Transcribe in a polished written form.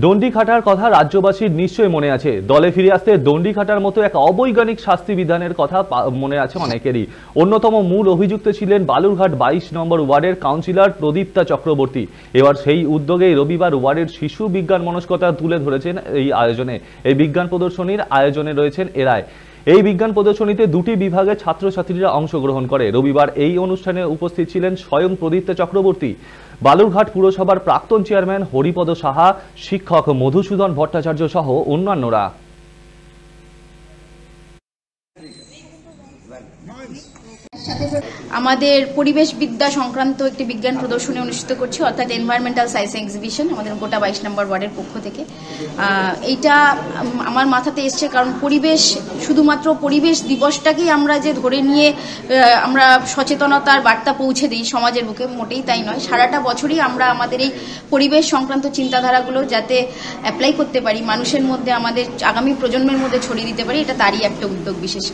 দণ্ডি খাটার কথা রাজ্যবাসীর নিশ্চয়ই মনে আছে। দলে ফিরে আসতে দণ্ডি খাটার মতো এক অবৈজ্ঞানিক শাস্তি বিধানের কথা মনে আছে অনেকেরই। অন্যতম মূল অভিযুক্ত ছিলেন বালুরঘাট 22 নম্বর ওয়ার্ডের কাউন্সিলর প্রদীপ্তা চক্রবর্তী। এবার সেই উদ্যোগেই রবিবার ওয়ার্ডের শিশু বিজ্ঞান মনস্কতা তুলে ধরেছেন এই আয়োজনে। এই বিজ্ঞান প্রদর্শনীর আয়োজনে রয়েছেন এরাই। এই বিজ্ঞান প্রদর্শনীতে দুটি বিভাগের ছাত্রছাত্রীরা অংশগ্রহণ করে। রবিবার এই অনুষ্ঠানে উপস্থিত ছিলেন স্বয়ং প্রদীপ্তা চক্রবর্তী, বালুরঘাট পুরসভার প্রাক্তন চেয়ারম্যান হরিপদ সাহা, শিক্ষক মধুসূদন ভট্টাচার্য সহ অন্যান্যরা। আমাদের পরিবেশ বিদ্যা সংক্রান্ত একটি বিজ্ঞান প্রদর্শনী অনুষ্ঠিত করছি, অর্থাৎ এনভায়রনমেন্টাল সায়েন্স এক্সিবিশন, আমাদের গোটা 22 নম্বর ওয়ার্ডের পক্ষ থেকে। এইটা আমার মাথাতে এসছে কারণ পরিবেশ, শুধুমাত্র পরিবেশ দিবসটাকেই আমরা যে ধরে নিয়ে আমরা সচেতনতার বার্তা পৌঁছে দিই সমাজের বুকে, মোটেই তাই নয়। সারাটা বছরই আমরা আমাদের এই পরিবেশ সংক্রান্ত চিন্তাধারাগুলো যাতে অ্যাপ্লাই করতে পারি, মানুষের মধ্যে, আমাদের আগামী প্রজন্মের মধ্যে ছড়িয়ে দিতে পারি, এটা তারই একটা উদ্যোগ বিশেষ।